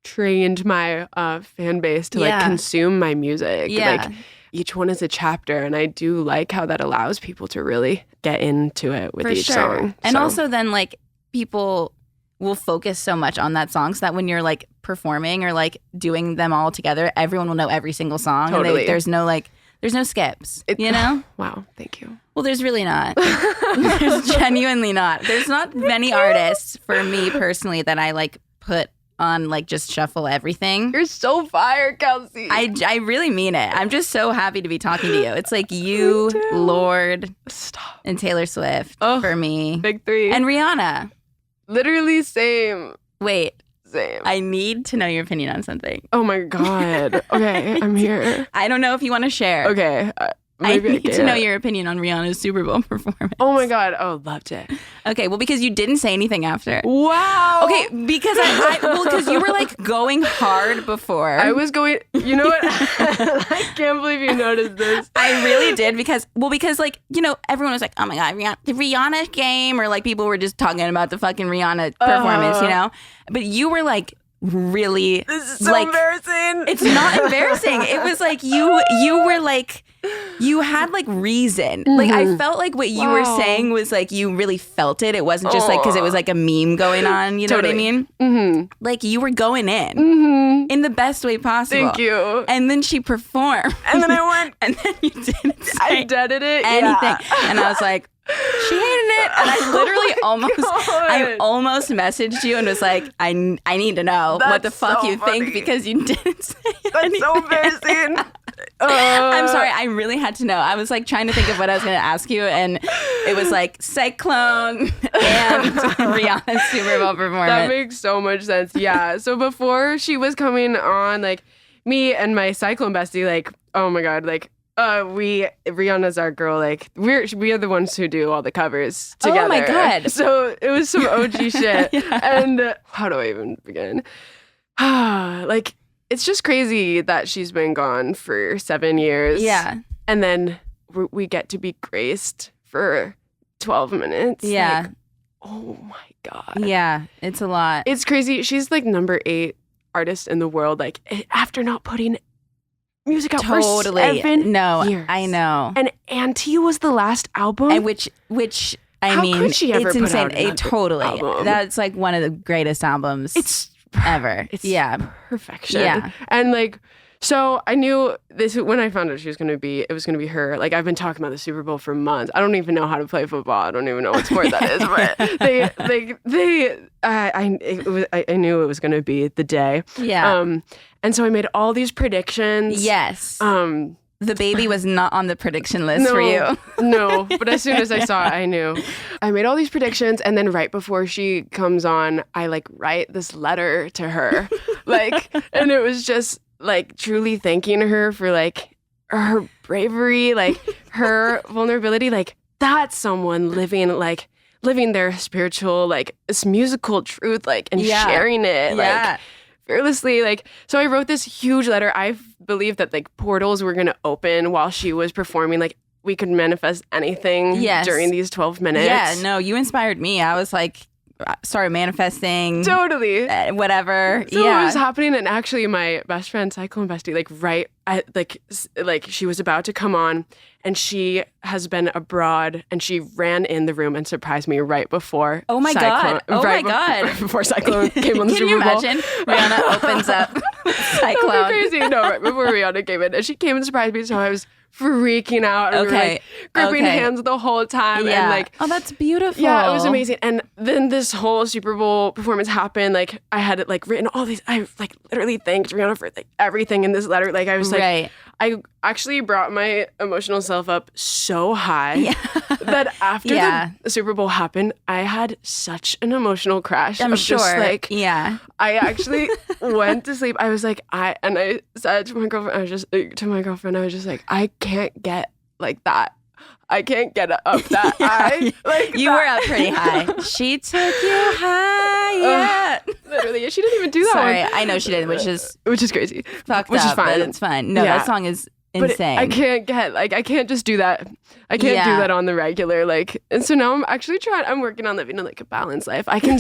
trained my fan base to like consume my music. Yeah. Like each one is a chapter, and I do like how that allows people to really get into it with each song. And also then like people will focus so much on that song so that when you're like performing or like doing them all together, everyone will know every single song. Totally. And there's no skips, you know? Wow, thank you. Well, there's really not. There's genuinely not. There's not many artists for me personally that I like put on like just shuffle everything. You're so fire, Kelsey. I really mean it. I'm just so happy to be talking to you. It's like you, Lorde, and Taylor Swift for me. Big three. And Rihanna. Literally same. Wait. Same. I need to know your opinion on something. Oh my God. Okay, I'm here. I don't know if you want to share. Okay. I need to know your opinion on Rihanna's Super Bowl performance. Oh my God. Oh, loved it. Okay, well, because you didn't say anything after. Wow. Okay, because because you were like going hard before. I was going, you know what? I can't believe you noticed this. I really did because like, you know, everyone was like, oh my God, the Rihanna game, or like people were just talking about the fucking Rihanna performance, you know? But you were like, really, this is so like, embarrassing. It's not embarrassing. It was like you were like, you had like reason. Like I felt like what you were saying was like you really felt it. It wasn't just like because it was like a meme going on. You know what I mean? Mm-hmm. Like you were going in the best way possible. Thank you. And then she performed. And then I went. And then you didn't say I deaded it. anything. Yeah. And I was like, she hated it. And I literally I almost messaged you and was like, I need to know what the fuck so you funny. think because you didn't say That's so embarrassing. I'm sorry. I really had to know. I was like trying to think of what I was going to ask you, and it was like Cyclone and Rihanna's Super Bowl performance. That makes so much sense. Yeah. So before she was coming on, like me and my Cyclone bestie, like, oh my God, like Rihanna's our girl. Like we are the ones who do all the covers together. Oh my God. So it was some OG shit. Yeah. And how do I even begin? Like it's just crazy that she's been gone for 7 years. Yeah. And then we get to be graced for 12 minutes. Yeah. Like, oh my God. Yeah. It's a lot. It's crazy. She's like number 8 artist in the world. Like after not putting music out for 7 years. I know. And Auntie was the last album. And which I How mean, could she ever it's put insane. out another Totally. album? That's like one of the greatest albums. It's ever. It's perfection. Yeah. And like, so I knew this when I found out it was going to be her. Like I've been talking about the Super Bowl for months. I don't even know how to play football. I don't even know what sport that is. But I knew it was going to be the day. Yeah. And so I made all these predictions. Yes. The baby was not on the prediction list for you. No, but as soon as I saw it, I knew. I made all these predictions, and then right before she comes on, I like write this letter to her, like, and it was just like truly thanking her for like her bravery, like her vulnerability, like that's someone living their spiritual, like this musical truth, like and sharing it, like fearlessly, like. So I wrote this huge letter. I believed that like portals were going to open while she was performing, like we could manifest anything during these 12 minutes. Yeah, no, you inspired me. I was like, started manifesting. Totally. Whatever. So it was happening, and actually my best friend, Cyclone bestie, like she was about to come on, and she has been abroad, and she ran in the room and surprised me right before. Oh my God! Right before Cyclone came on the Super Bowl. Can you imagine? Rihanna opens up Cyclone. That would be crazy. No, right before Rihanna came in, and she came and surprised me, so I was freaking out. And we were like gripping hands the whole time. Yeah. And like, oh, that's beautiful. Yeah, it was amazing. And then this whole Super Bowl performance happened. Like I had it like written all these. I like literally thanked Rihanna for like everything in this letter. Like I was like, I actually brought my emotional self up so high that after the Super Bowl happened, I had such an emotional crash. I'm sure. Just like, I actually went to sleep. I was like, I said to my girlfriend, I was just like, I can't get like that. I can't get up that high. Like you were up pretty high. She took you high. Literally, she didn't even do that. Sorry, one. I know she didn't, which is crazy. Fucked which up, is fine. But it's fine. No, that song is insane. I can't just do that. I can't do that on the regular. Like, and so now I'm actually I'm working on living like a balanced life. I can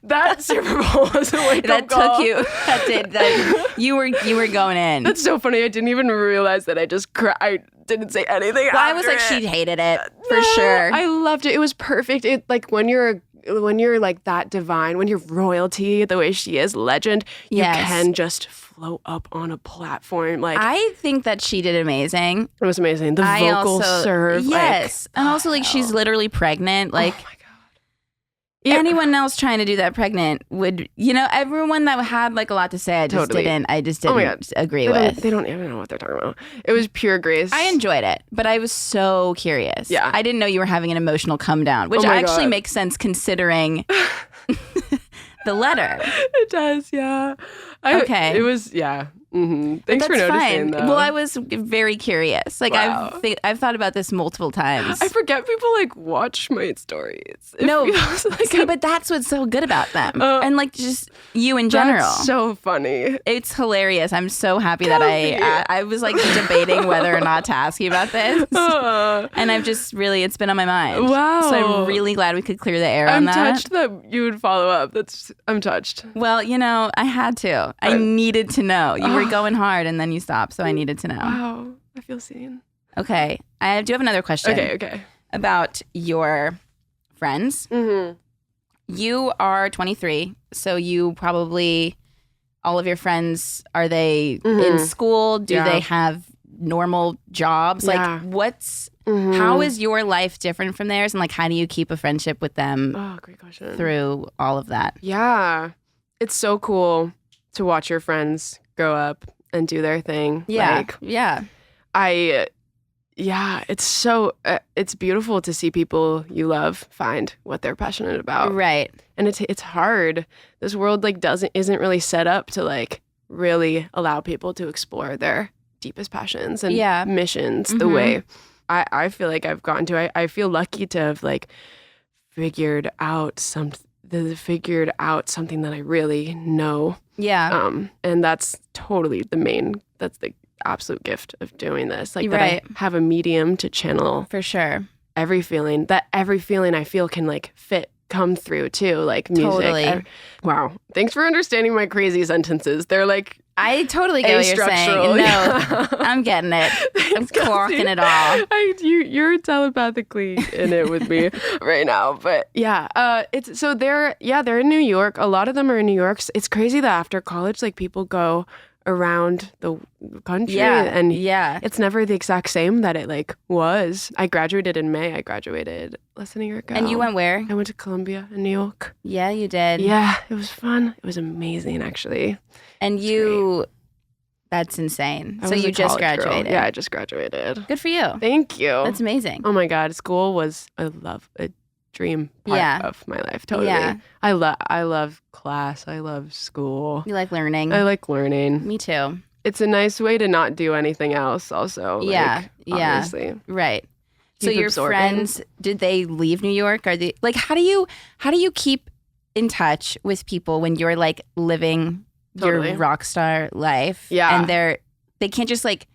that Super Bowl was a wake-up call. That did. You were going in. That's so funny. I didn't even realize that I just cried. I didn't say anything. Well, I was like, she hated it for sure. I loved it. It was perfect. It like when you're like that divine, when you're royalty, the way she is, legend, you can just float up on a platform. Like, I think that she did amazing. It was amazing. The vocal serve. Yes. And also like she's literally pregnant. Like, oh my God. Anyone else trying to do that pregnant would, everyone that had like a lot to say, I just didn't agree with. They don't even know what they're talking about. It was pure grace. I enjoyed it, but I was so curious. Yeah. I didn't know you were having an emotional come down, which actually makes sense considering the letter. It does, yeah. Okay. It was, yeah. Mm-hmm. Thanks for noticing, though. Well, I was very curious. Like, wow. I've thought about this multiple times. I forget people like watch my stories. But that's what's so good about them, and like just you in general. That's so funny. It's hilarious. I'm so happy that I was like debating whether or not to ask you about this, and I've just really it's been on my mind. Wow. So I'm really glad we could clear the air on that. I'm touched that you would follow up. I'm touched. Well, I had to. I needed to know. You were going hard and then you stopped, so I needed to know. Wow, I feel seen. Okay, I do have another question. Okay. About your friends. Mm-hmm. You are 23, so you probably all of your friends are they in school? Do they have normal jobs? Yeah. Like, how is your life different from theirs, and like how do you keep a friendship with them? Oh, great question. Through all of that. Yeah, it's so cool to watch your friends grow up and do their thing. It's so it's beautiful to see people you love find what they're passionate about. Right. And it's hard. This world like isn't really set up to like really allow people to explore their deepest passions and missions the way I feel like I've gotten to. I feel lucky to have like figured out something that I really know. Yeah. And that's totally that's the absolute gift of doing this. Like, that I have a medium to channel. For sure. Every feeling I feel can like come through too. Like music. Totally. Wow. Thanks for understanding my crazy sentences. They're like, I totally get what you're saying. No, I'm getting it. I'm clocking it all. You're telepathically in it with me right now. But yeah, they're in New York. A lot of them are in New York. It's crazy that after college, like people go around the country and it's never the exact same that it like was. I graduated in May. I graduated less than a year ago. And you went where? I went to Columbia in New York. Yeah, you did. Yeah, it was fun. It was amazing, actually. And that's insane. So you just graduated. Girl. Yeah, I just graduated. Good for you. Thank you. That's amazing. Oh my God, school was a dream part of my life. Totally. Yeah. I love class. I love school. You like learning. I like learning. Me too. It's a nice way to not do anything else also. Obviously. Right. So your friends, did they leave New York? Are they like how do you keep in touch with people when you're like living your rock star life? Yeah. And they can't just like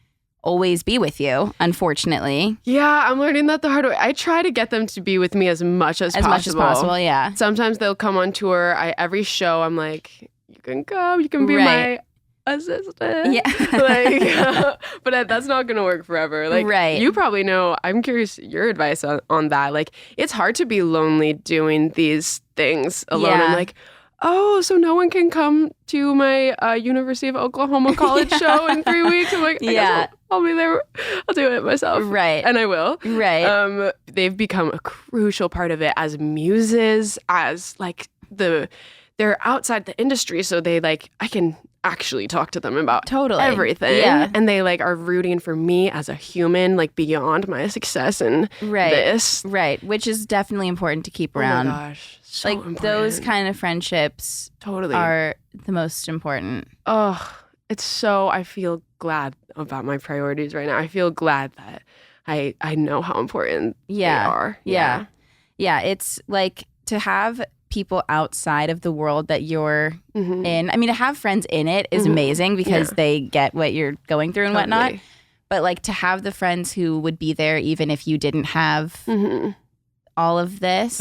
always be with you, unfortunately. Yeah, I'm learning that the hard way. I try to get them to be with me as much as possible. As much as possible, yeah. Sometimes they'll come on tour. Every show, I'm like, you can come, you can be my assistant. Yeah. But that's not going to work forever. Like, you probably know, I'm curious your advice on that. Like, it's hard to be lonely doing these things alone. I'm like, oh, so no one can come to my University of Oklahoma college show in 3 weeks? I'm like, I guess I'll be there. I'll do it myself. Right. And I will. Right. They've become a crucial part of it as muses, as like they're outside the industry. So they like, I can actually talk to them about everything. Yeah. And they like are rooting for me as a human, like beyond my success and this. Right. Which is definitely important to keep around. Oh my gosh. So like important. Those kind of friendships are the most important. Oh, I feel glad about my priorities right now. I feel glad that I know how important they are. Yeah. It's like to have people outside of the world that you're in. I mean, to have friends in it is amazing because they get what you're going through and whatnot. But like to have the friends who would be there even if you didn't have all of this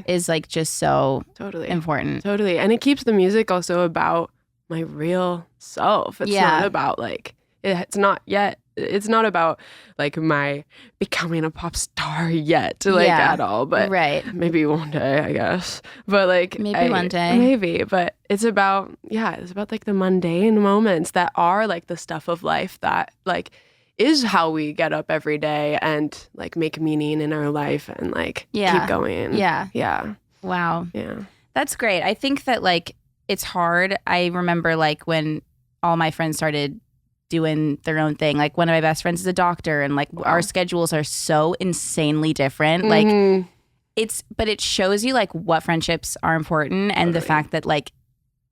is like just so important. Totally. And it keeps the music also about my real self. It's not about like, it's not about like my becoming a pop star yet, like at all. But maybe one day, I guess. But like one day. Maybe. But it's about like the mundane moments that are like the stuff of life that like is how we get up every day and like make meaning in our life and like keep going. Yeah. Wow. Yeah. That's great. I think that like it's hard. I remember like when all my friends started doing their own thing. Like one of my best friends is a doctor and like our schedules are so insanely different. Like but it shows you like what friendships are important and the fact that like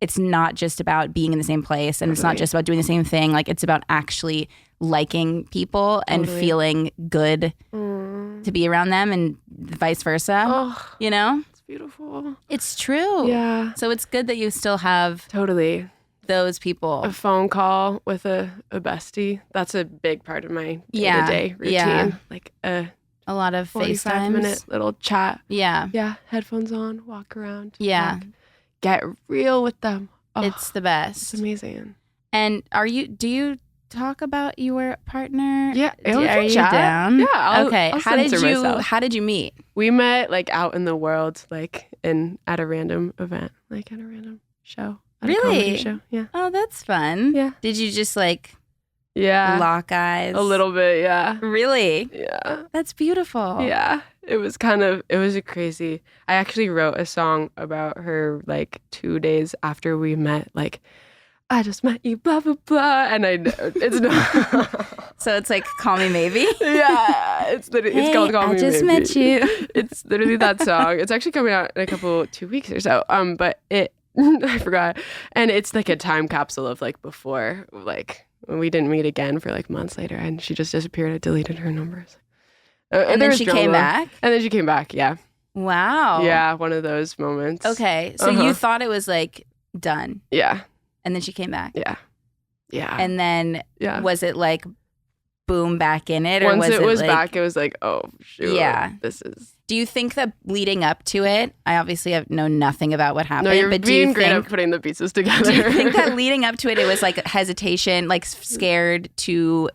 it's not just about being in the same place and it's not just about doing the same thing. Like it's about actually liking people and feeling good to be around them and vice versa. You know? It's beautiful. It's true. Yeah. So it's good that you still have those people. A phone call with a bestie. That's a big part of my day-to-day routine. Yeah. Like a lot of 45-minute little chat. Yeah. Yeah. Headphones on, walk around. Yeah. Talk, get real with them. It's the best. It's amazing. And do you talk about your partner? Yeah. Are you down? Yeah. I'll how did you meet? We met like out in the world, like at a random event, like at a random show. At a comedy show. Yeah. Oh, that's fun. Yeah. Did you just like lock eyes? A little bit, yeah. Really? Yeah. That's beautiful. Yeah. It was a crazy. I actually wrote a song about her like 2 days after we met, like, I just met you, blah, blah, blah. And it's not. So it's like, Call Me Maybe? Yeah. It's called Call Me Maybe. I just met you. It's literally that song. It's actually coming out in 2 weeks or so. But I forgot. And it's like a time capsule of like before, like when we didn't meet again for like months later and she just disappeared. I deleted her numbers. And then she came back? And then she came back, yeah. Wow. Yeah, one of those moments. Okay. So you thought it was like done. Yeah. And then she came back. Yeah. Yeah. And then was it like boom back in it? Or Once it was like, back, it was like, oh, shoot. Yeah. This is... Do you think that leading up to it, I obviously know nothing about what happened. No, you're but being great at putting the pieces together. Do you think that leading up to it, it was like hesitation, like scared to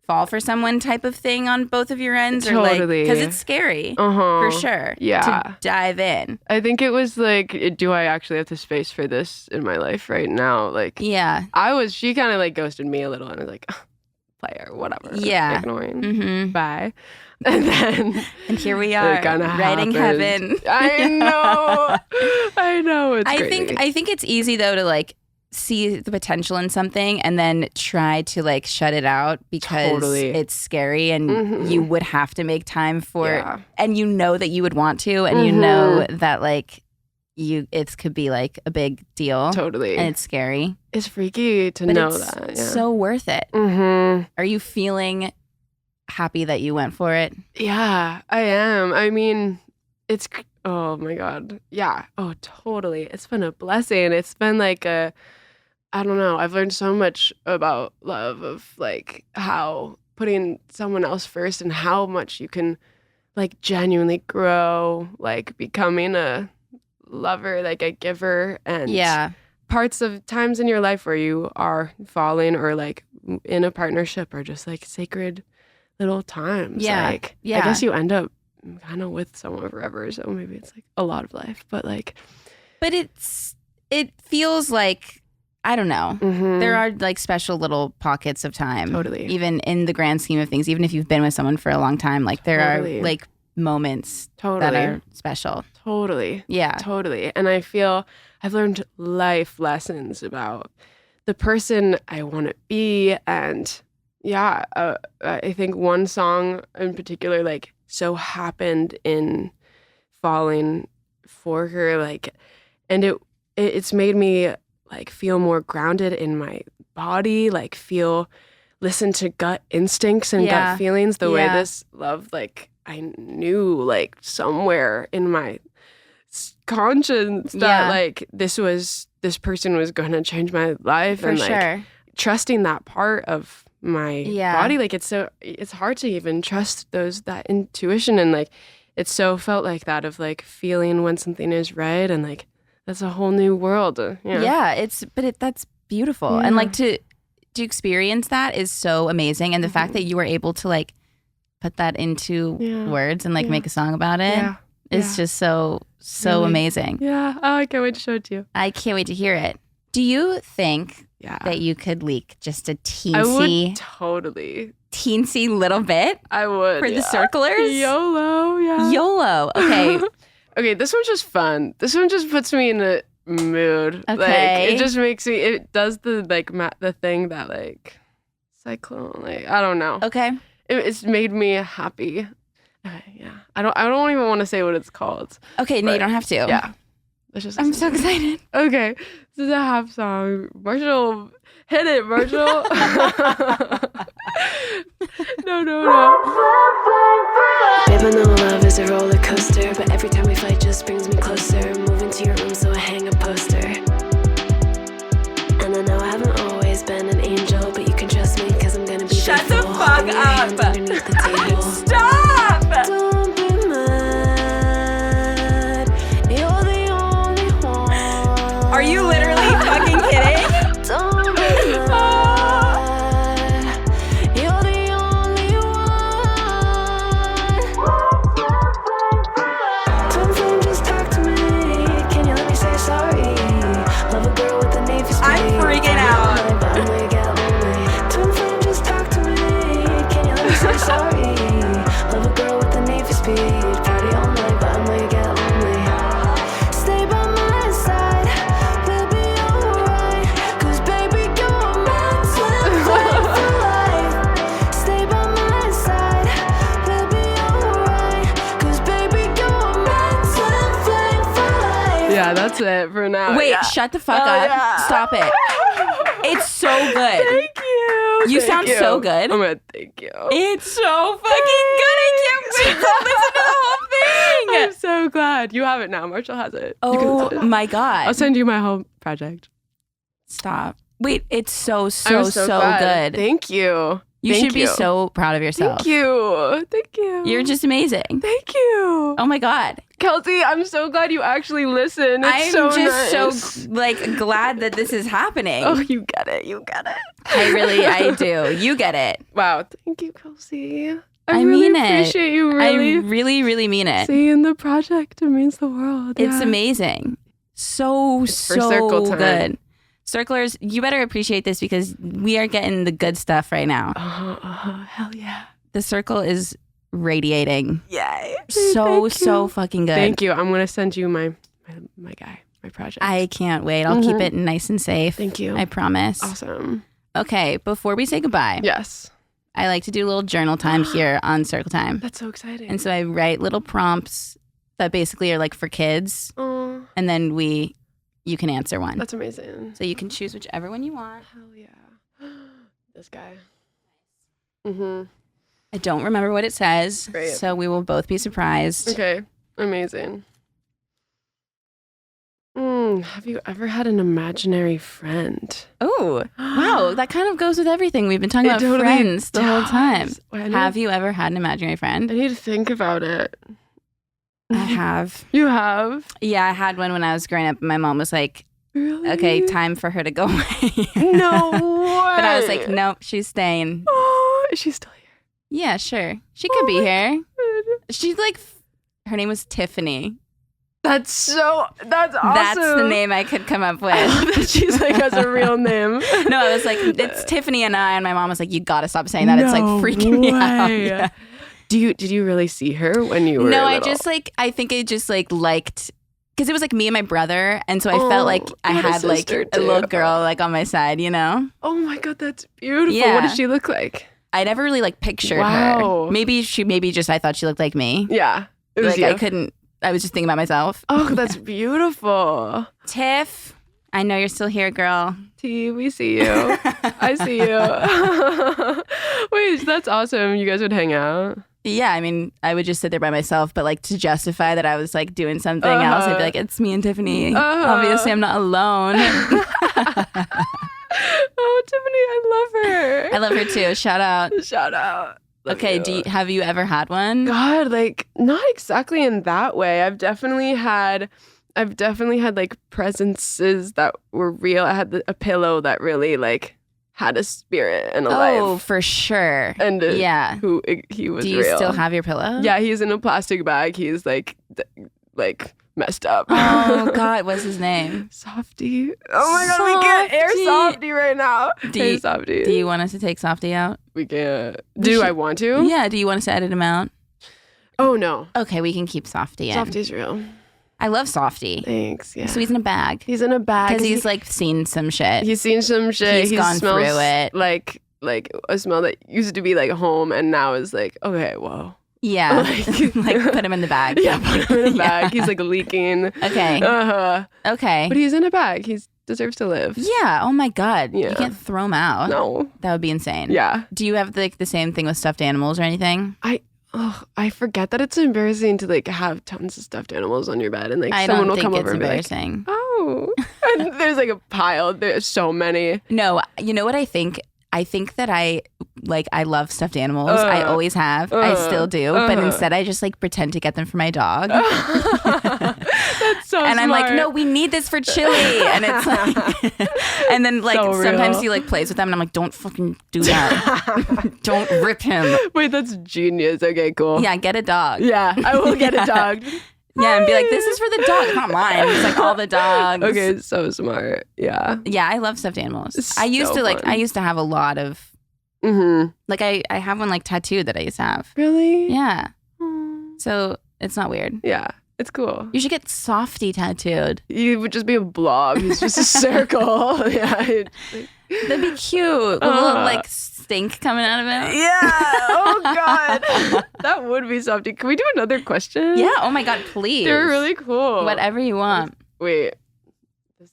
fall for someone type of thing on both of your ends? Or totally. Because it's scary, for sure, to dive in. I think it was like, do I actually have the space for this in my life right now? Like, she kind of like ghosted me a little and I was like, player, whatever. Yeah. Ignoring. Bye. And then and here we are, writing heaven. I know. It's crazy. I think it's easy though to like see the potential in something and then try to like shut it out because it's scary and you would have to make time for it, and you know that you would want to, and you know that like it could be like a big deal. Totally. And it's scary. It's freaky to know that. Yeah. So worth it. Are you feeling happy that you went for it? Yeah, I am. I mean, oh my God. Yeah. Oh, totally. It's been a blessing. It's been like I don't know. I've learned so much about love, of like how putting someone else first and how much you can like genuinely grow, like becoming a lover, like a giver, and parts of times in your life where you are falling or like in a partnership are just like sacred little times. Like, I guess you end up kind of with someone forever, so maybe it's like a lot of life, but it feels like, I don't know. There are like special little pockets of time. Totally. Even in the grand scheme of things, even if you've been with someone for a long time, like there are like moments that are special. Totally. Yeah. Totally. And I feel I've learned life lessons about the person I want to be. And I think one song in particular, like, so happened in falling for her, like, and it's made me like feel more grounded in my body, like listen to gut instincts and gut feelings the way this love, like, I knew like somewhere in my conscience that like this person was going to change my life, and like trusting that part of my body. Like it's hard to even trust that intuition, and like it's so felt like that of like feeling when something is right, and like that's a whole new world. That's beautiful, and like to experience that is so amazing, and the fact that you were able to like put that into words and like make a song about it is just so really amazing. Yeah. Oh, I can't wait to show it to you. I can't wait to hear it. Do you think that you could leak just a teensy? I would totally. Teensy little bit? I would. For the circlers? YOLO, yeah. YOLO. Okay. Okay, this one's just fun. This one just puts me in a mood. Okay. Like, it just makes me, it does the like the thing that like cyclone, like I don't know. Okay. It's made me happy. Okay, yeah. I don't even want to say what it's called. Okay, no, you don't have to. Yeah. I'm so excited. Okay. This is a half song. Marshall, hit it, Marshall. No. Babe, I know love is a roller coaster, but every time we fight just brings me closer. Move into your room so I hang a poster. And I know I haven't always been an angel, but you can trust me because I'm gonna be Shut faithful. the fuck up! Underneath the table. Stop! Don't be mad. You're the only one. Are you literally fucking kidding? Don't be mad. You're the only one. Twin flame, just talk to me. Can you let me say sorry? Love a girl with the Navy speed. I'm freaking out. Twin flame, just talk to me. Can you let me say sorry? Love a girl with the Navy speed. Party all night, but I know you get lonely. Stay by my side, we'll be alright. 'Cause baby, you're my twin flame for life. Stay by my side, we'll be alright. 'Cause baby, you're my twin flame for life. Yeah, that's it for now. Wait, Yeah. shut the fuck up. Yeah. Stop it. It's so good. Thank you. You sound so good. Oh my, thank you. It's so fucking good. I can't wait to listen to the whole thing. I'm so glad. You have it now. Marshall has it. You can Oh listen to it. my God. I'll send you my whole project. Stop. Wait, it's so I'm so glad. good. Thank you. You Thank should be so proud of yourself. Thank you. Thank you. You're just amazing. Thank you. Oh my God. Kelsey, I'm so glad you actually listened. It's I'm so just nice. so like glad that this is happening. Oh, you get it. You get it. I do. You get it. Wow. Thank you, Kelsey. I really mean it. appreciate you really. I really, really mean it. Seeing the project, it means the world. It's Yeah. amazing. So circle time. good. Circlers, you better appreciate this because we are getting the good stuff right now. Hell yeah. The circle is radiating. Yay. So Thank you. fucking good. Thank you. I'm going to send you my guy, my project. I can't wait. I'll keep it nice and safe. Thank you. I promise. Awesome. Okay, before we say goodbye, Yes. I like to do a little journal time here on Circle Time. That's so exciting. And so I write little prompts that basically are like for kids. Oh, And then you can answer one. that's amazing. So you can choose whichever one you want. Hell yeah. This guy. Mm-hmm. I don't remember what it says. Great. So we will both be surprised. Okay. Amazing. Have you ever had an imaginary friend? Oh, wow. That kind of goes with everything. We've been talking about totally friends the whole time. does. Wait, Have you ever had an imaginary I friend? need to think about it. I have. You have? Yeah, I had one when I was growing up. My mom was like, Really? okay, time for her to go away. No way. But I was like, nope, she's staying. Oh, is she still here? Yeah, sure. She could be here. God. She's like, her name was Tiffany. That's awesome. That's the name I could come up with. I love that she's like has a real name. No, I was like, it's Tiffany and I. And my mom was like, you gotta stop saying that. It's like freaking me out. Yeah. Did you really see her when you were No, I little? just like, I think I just like liked, because it was like me and my brother. And so I felt like I you had a had like sister a little too. girl like on my side, you know? Oh my God, that's beautiful. Yeah. What does she look like? I never really like pictured Wow. her. Maybe just I thought she looked like me. Yeah. It was Like you. I was just thinking about myself. Oh, that's beautiful. Tiff, I know you're still here, girl. T, we see you. I see you. Wait, that's awesome. You guys would hang out. Yeah, I mean, I would just sit there by myself, but like to justify that I was like doing something else, I'd be like, it's me and Tiffany. Obviously, I'm not alone. Oh, Tiffany, I love her. I love her too. Shout out. Shout out. Love Okay, you. have you ever had one? God, like not exactly in that way. I've definitely had like presences that were real. I had a pillow that really like had a spirit and a life. Oh, for sure. And yeah, he was real. Do you still have your pillow? Yeah, he's in a plastic bag. He's like messed up. Oh God, what's his name? Softy. Oh my God, we can't air Softy right now. Softy. Do you want us to take Softy out? We can't. Do I want to? Yeah. Do you want us to edit him out? Oh no. Okay, we can keep Softy in. Softy's real. I love Softy. Thanks. Yeah. So he's in a bag. He's in a bag because he's like seen some shit. He's seen some shit. He's gone smells through it. Like a smell that used to be like home and now is like, okay, whoa. Yeah. like put him in the bag. Yeah, put him in a bag. He's like leaking. Okay. Okay. But he's in a bag. He deserves to live. Yeah. Oh my God. Yeah. You can't throw him out. No. That would be insane. Yeah. Do you have like the same thing with stuffed animals or anything? I forget that it's embarrassing to like have tons of stuffed animals on your bed and like someone will come over and be like, oh. And there's like a pile. There's so many. No, you know what I think? I think that I love stuffed animals. I always have. I still do. But instead I just like pretend to get them for my dog. That's so and smart. I'm like, no, we need this for chili. And it's like, and then like so sometimes real. he like plays with them and I'm like, don't fucking do that. Don't rip him. Wait, that's genius. Okay, cool. Yeah, get a dog. Yeah, I will get a dog. Yeah, and be like, this is for the dog. It's not mine. It's like all the dogs. Okay, so smart. Yeah. Yeah, I love stuffed animals. It's I used so to fun. I used to have a lot of like I have one like tattooed that I used to have. Really? Yeah. So it's not weird. Yeah. It's cool. You should get Softy tattooed. You would just be a blob. He's just a circle. Yeah. That'd be cute. A little like stink coming out of it. Yeah. Oh God. That would be Softy. Can we do another question? Yeah. Oh my God, please. They're really cool. Whatever you want. Wait.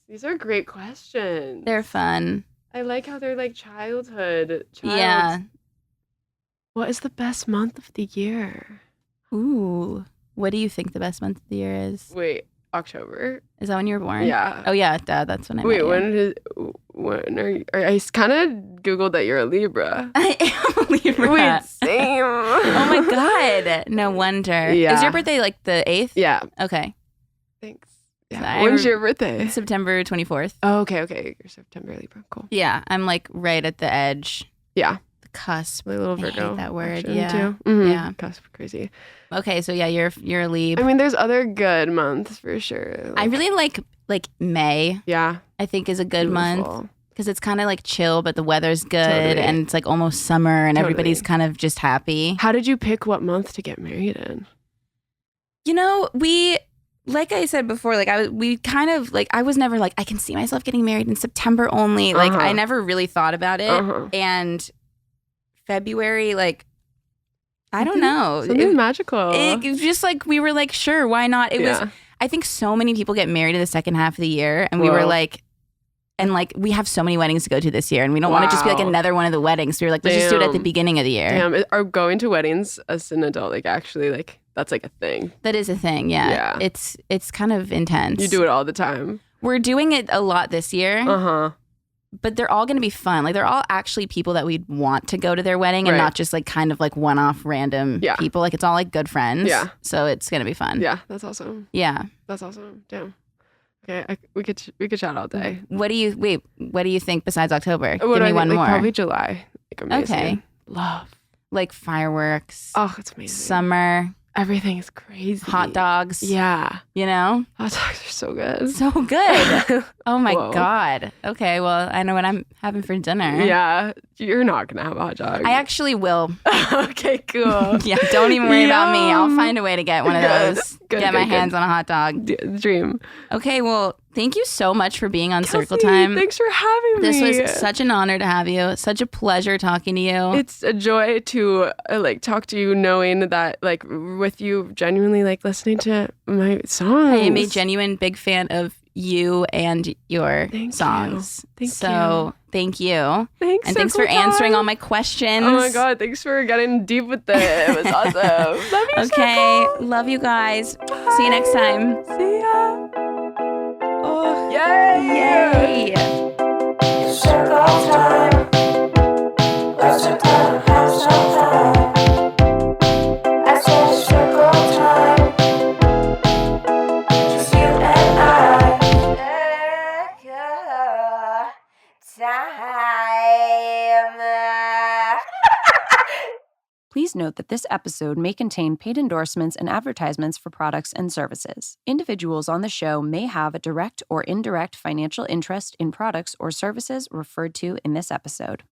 These are great questions. They're fun. I like how they're like childhood. Yeah. What is the best month of the year? Ooh. What do you think the best month of the year is? Wait, October. Is that when you were born? Yeah. Oh yeah, duh, that's when I Wait, met you. when are you? I kind of Googled that you're a Libra. I am a Libra. Wait, same. Oh my God. No wonder. Yeah. Is your birthday like the 8th? Yeah. Okay. Thanks. So Yeah. When's your birthday? September 24th. Oh, okay. You're September Libra. Cool. Yeah, I'm like right at the edge. Yeah. The cusp. My little I hate Virgo. that word. action, Yeah. Too. Mm-hmm. Yeah. Cusp. Crazy. Okay, so yeah, you're a Lib. I mean, there's other good months for sure. I really like May. Yeah. I think is a good month Beautiful. because it's kind of like chill, but the weather's good Totally. and it's like almost summer and Totally. everybody's kind of just happy. How did you pick what month to get married in? You know, like I said before, like we kind of like I was never like I can see myself getting married in September only. Like I never really thought about it. And February, like I don't know. Something magical. It was just like we were like, sure, why not? It was. I think so many people get married in the second half of the year, and we were like, and like we have so many weddings to go to this year, and we don't want to just be like another one of the weddings. So we were like, let's just do it at the beginning of the year. Damn, are going to weddings as an adult like actually like that's like a thing? That is a thing. Yeah. It's kind of intense. You do it all the time. We're doing it a lot this year. But they're all going to be fun. Like they're all actually people that we'd want to go to their wedding and not just like kind of like one-off random people. Like it's all like good friends. Yeah. So it's going to be fun. Yeah, that's awesome. Yeah. That's awesome. Damn. Okay, we could chat all day. What do you think besides October? What Give me one more. Probably July. Like amazing. Okay. Love. Like fireworks. Oh, it's amazing. Summer. Everything is crazy. Hot dogs. Yeah. You know? Hot dogs are so good. So good. Oh my God. Okay, well, I know what I'm having for dinner. Yeah. You're not going to have a hot dog. I actually will. Okay, cool. Yeah, don't even worry about me. I'll find a way to get one of those. Get my hands on a hot dog. Dream. Okay, well, thank you so much for being on Kelsey, Circle Time. Thanks for having me. This was such an honor to have you. Such a pleasure talking to you. It's a joy to like talk to you, knowing that like with you, genuinely like listening to my songs. I am a genuine big fan of you and your songs. Thank you. Thank you. Thanks. And thanks for answering all my questions. Oh my God, thanks for getting deep with it. It was awesome. Love you, okay, Circle. love you guys. Bye. See you next time. See ya. Oh, yay! Yay! Circle. time. Let's have some fun. I said it's circle time. Just you and I. Please note that this episode may contain paid endorsements and advertisements for products and services. Individuals on the show may have a direct or indirect financial interest in products or services referred to in this episode.